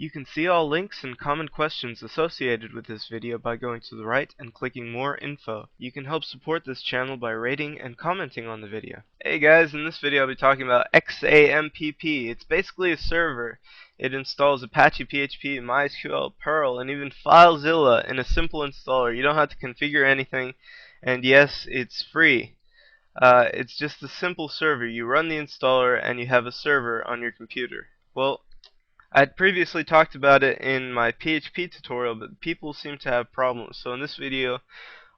You can see all links and common questions associated with this video by going to the right and clicking more info. You can help support this channel by rating and commenting on the video. Hey guys, in this video I'll be talking about Xampp. It's basically a server. It installs Apache, PHP, MySQL, Perl, and even FileZilla in a simple installer. You don't have to configure anything, and yes, it's free. It's just a simple server. You run the installer and you have a server on your computer. Well, I'd previously talked about it in my PHP tutorial, but people seem to have problems. So in this video,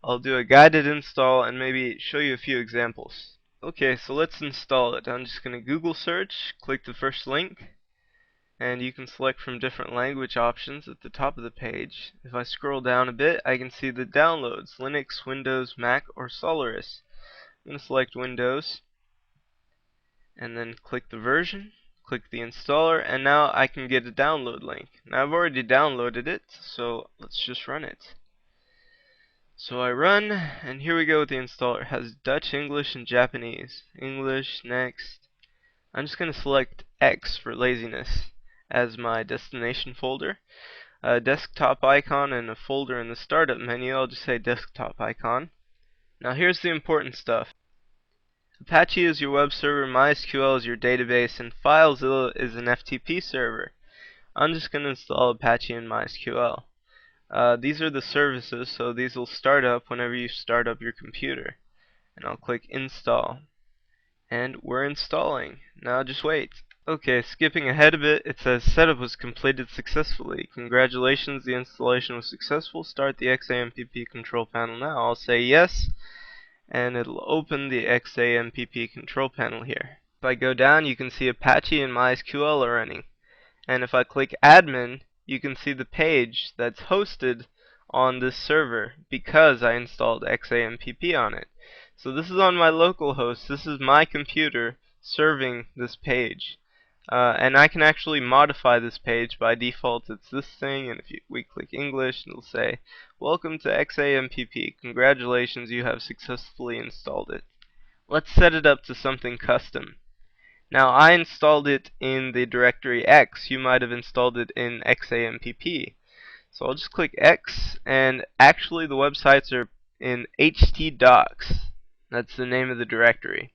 I'll do a guided install and maybe show you a few examples. Okay, so let's install it. I'm just going to Google search, click the first link, and you can select from different language options at the top of the page. If I scroll down a bit, I can see the downloads: Linux, Windows, Mac, or Solaris. I'm going to select Windows, and then click the version. Click the installer, and now I can get a download link. Now I've already downloaded it, so let's just run it. So I run, and here we go with the installer. It has Dutch, English, and Japanese. English, next. I'm just going to select X for laziness as my destination folder. A desktop icon and a folder in the startup menu. I'll just say desktop icon. Now here's the important stuff. Apache is your web server, MySQL is your database, and FileZilla is an FTP server. I'm just going to install Apache and MySQL. These are the services, so these will start up whenever you start up your computer. And I'll click install. And we're installing. Now just wait. Okay, skipping ahead a bit, it says setup was completed successfully. Congratulations, the installation was successful. Start the Xampp control panel now. I'll say yes, and it'll open the Xampp control panel here. If I go down, you can see Apache and MySQL are running. And if I click admin, you can see the page that's hosted on this server because I installed Xampp on it. So this is on my local host. This is my computer serving this page. And I can actually modify this page. By default it's this thing, and if we click English, it'll say, "Welcome to Xampp. Congratulations, you have successfully installed it." Let's set it up to something custom. Now I installed it in the directory X. You might have installed it in Xampp. So I'll just click X, and actually the websites are in htdocs. That's the name of the directory.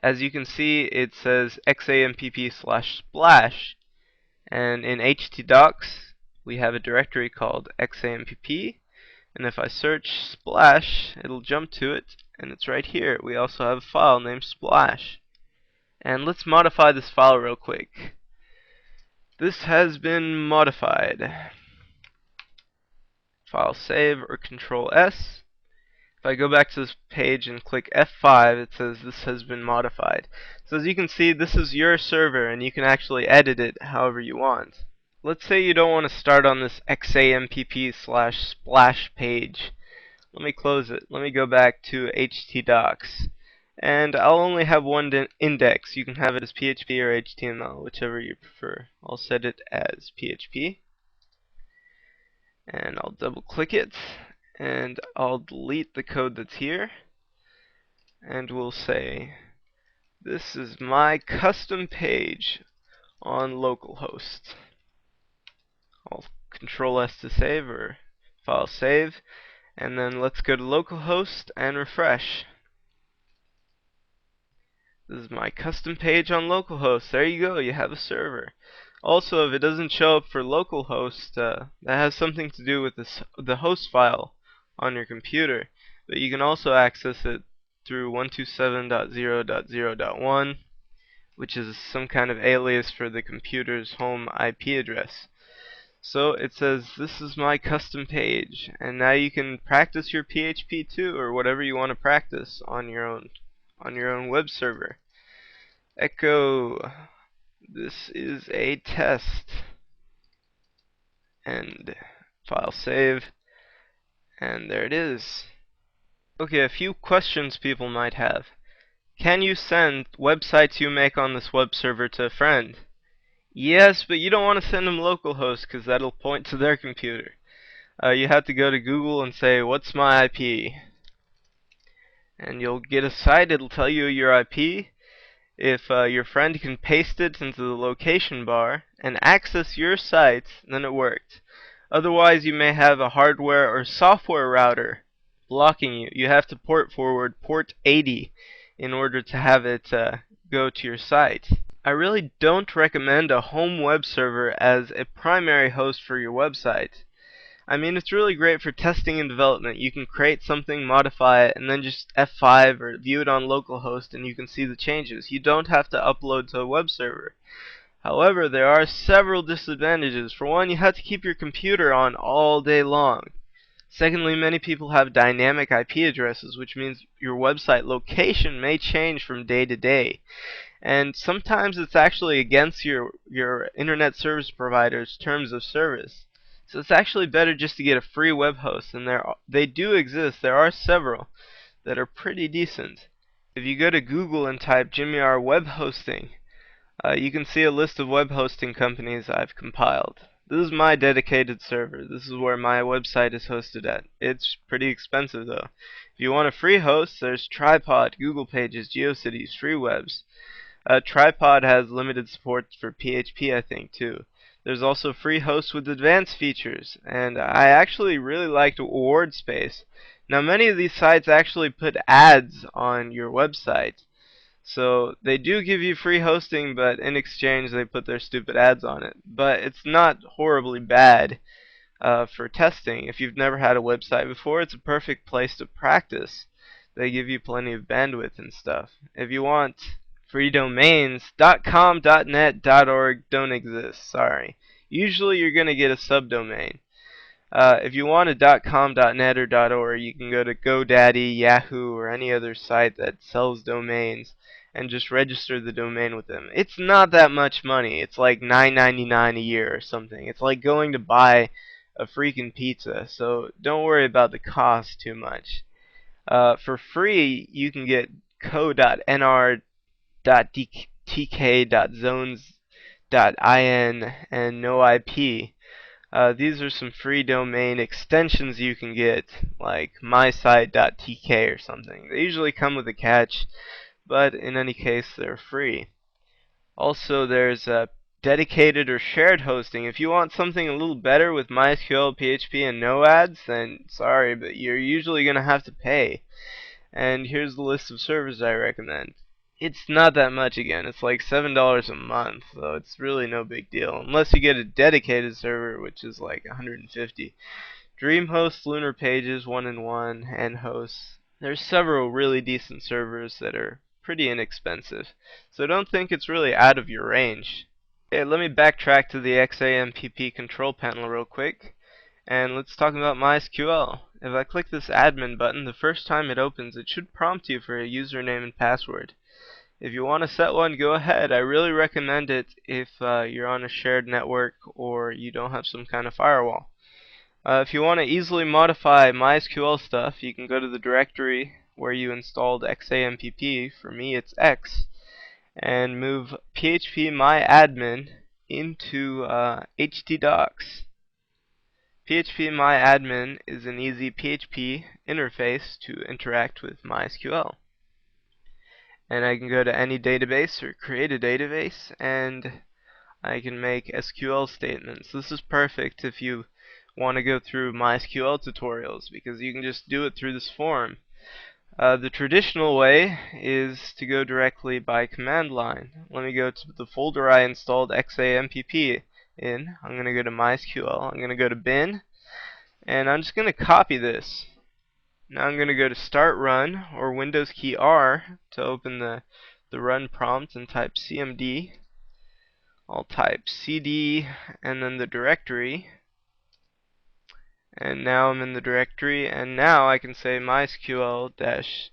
As you can see, it says xampp/splash, and in htdocs we have a directory called xampp, and if I search splash, it'll jump to it, and it's right here. We also have a file named splash. And let's modify this file real quick. This has been modified. File save or Control S. If I go back to this page and click F5, it says this has been modified. So as you can see, this is your server, and you can actually edit it however you want. Let's say you don't want to start on this Xampp/splash page. Let me close it. Let me go back to htdocs. And I'll only have one index. You can have it as PHP or HTML, whichever you prefer. I'll set it as PHP. And I'll double click it, and I'll delete the code that's here, and we'll say this is my custom page on localhost. I'll Control S to save or file save, and then let's go to localhost and refresh. This is my custom page on localhost. There you go, you have a server. Also, if it doesn't show up for localhost, that has something to do with the host file on your computer. But you can also access it through 127.0.0.1, which is some kind of alias for the computer's home IP address. So it says this is my custom page, and now you can practice your PHP too, or whatever you want to practice on your own web server. Echo, this is a test, and file save, and there it is. Okay, a few questions people might have. Can you send websites you make on this web server to a friend? Yes, but you don't want to send them localhost because that'll point to their computer. You have to go to Google and say, "What's my IP?" And you'll get a site. It'll tell you your IP. If your friend can paste it into the location bar and access your site, then it worked. Otherwise, you may have a hardware or software router blocking you. You have to port forward port 80 in order to have it go to your site. I really don't recommend a home web server as a primary host for your website. I mean, it's really great for testing and development. You can create something, modify it, and then just F5 or view it on localhost and you can see the changes. You don't have to upload to a web server. However, there are several disadvantages. For one, you have to keep your computer on all day long. Secondly, many people have dynamic IP addresses, which means your website location may change from day to day. And sometimes it's actually against your internet service provider's terms of service. So it's actually better just to get a free web host, and they do exist. There are several that are pretty decent. If you go to Google and type Jimmy R web hosting, you can see a list of web hosting companies I've compiled. This is my dedicated server. This is where my website is hosted at. It's pretty expensive though. If you want a free host, there's Tripod, Google Pages, GeoCities, FreeWebs. Tripod has limited support for PHP, I think, too. There's also free hosts with advanced features, and I actually really liked AwardSpace. Now, many of these sites actually put ads on your website. So they do give you free hosting, but in exchange they put their stupid ads on it. But it's not horribly bad for testing. If you've never had a website before, it's a perfect place to practice. They give you plenty of bandwidth and stuff. If you want free domains, .com, .net, .org don't exist. Sorry. Usually you're going to get a subdomain. If you want a .com, .net, or .org, you can go to GoDaddy, Yahoo, or any other site that sells domains and just register the domain with them. It's not that much money. It's like $9.99 a year or something. It's like going to buy a freaking pizza. So don't worry about the cost too much. For free, you can get co.nr.tk.zones.in and noip. These are some free domain extensions you can get, like mysite.tk or something. They usually come with a catch, but in any case, they're free. Also, there's dedicated or shared hosting. If you want something a little better with MySQL, PHP, and no ads, then sorry, but you're usually going to have to pay. And here's the list of servers I recommend. It's not that much again. It's like $7 a month, so it's really no big deal. Unless you get a dedicated server, which is like $150. DreamHost, Lunar Pages, 1&1, and Hosts. There's several really decent servers that are pretty inexpensive, so don't think it's really out of your range. Okay, let me backtrack to the Xampp control panel real quick, and let's talk about MySQL. If I click this admin button, the first time it opens, it should prompt you for a username and password. If you want to set one, go ahead. I really recommend it if you're on a shared network or you don't have some kind of firewall. If you want to easily modify MySQL stuff, you can go to the directory where you installed Xampp, for me it's X, and move PHP myadmin into htdocs. PHP myadmin is an easy PHP interface to interact with MySQL. And I can go to any database or create a database, and I can make SQL statements. This is perfect if you want to go through MySQL tutorials, because you can just do it through this form. The traditional way is to go directly by command line. Let me go to the folder I installed Xampp in. I'm going to go to MySQL. I'm going to go to bin, and I'm just going to copy this. Now I'm going to go to Start Run, or Windows key R to open the run prompt, and type cmd. I'll type cd and then the directory. And now I'm in the directory, and now I can say MySQL dash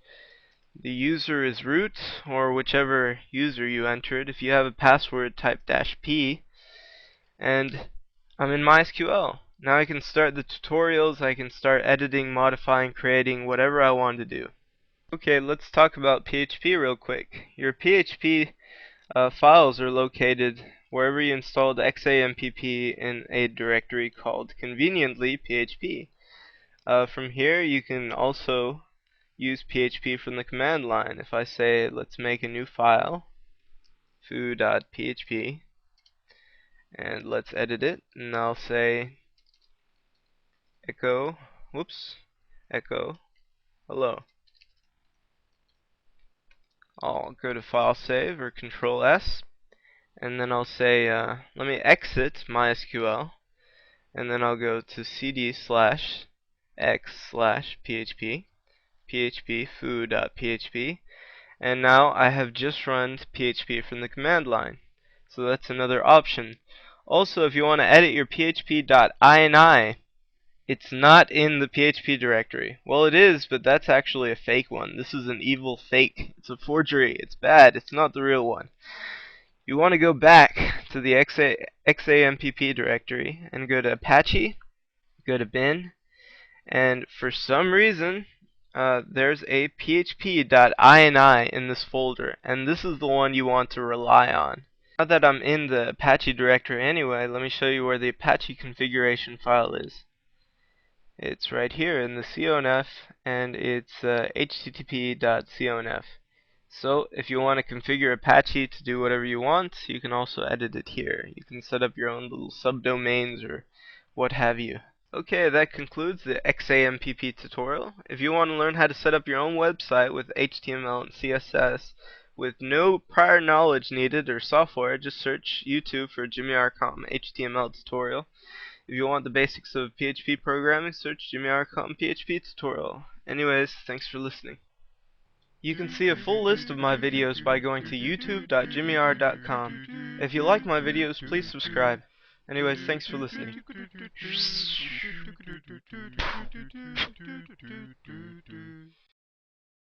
the user is root, or whichever user you entered. If you have a password, type -p, and I'm in MySQL. Now I can start the tutorials, I can start editing, modifying, creating, whatever I want to do. Okay, let's talk about PHP real quick. Your PHP files are located wherever you installed Xampp in a directory called conveniently PHP. From here you can also use PHP from the command line. If I say let's make a new file, foo.php, and let's edit it, and I'll say echo, echo hello. I'll go to file save or control S, and then I'll say let me exit MySQL, and then I'll go to cd/x/php, php foo.php, and now I have just run PHP from the command line. So that's another option. Also, if you want to edit your php.ini, it's not in the PHP directory. Well, it is, but that's actually a fake one. This is an evil fake. It's a forgery. It's bad. It's not the real one. You want to go back to the Xampp directory and go to Apache, go to bin, and for some reason there's a php.ini in this folder, and this is the one you want to rely on. Now that I'm in the Apache directory anyway, let me show you where the Apache configuration file is. It's right here in the conf, and it's http.conf. So if you want to configure Apache to do whatever you want, you can also edit it here. You can set up your own little subdomains or what have you. Okay, that concludes the Xampp tutorial. If you want to learn how to set up your own website with HTML and CSS with no prior knowledge needed or software, just search YouTube for Jimmy R.com HTML tutorial. If you want the basics of PHP programming, search Jimmy R.com PHP tutorial. Anyways, thanks for listening. You can see a full list of my videos by going to youtube.jimmyr.com. If you like my videos, please subscribe. Anyways, thanks for listening.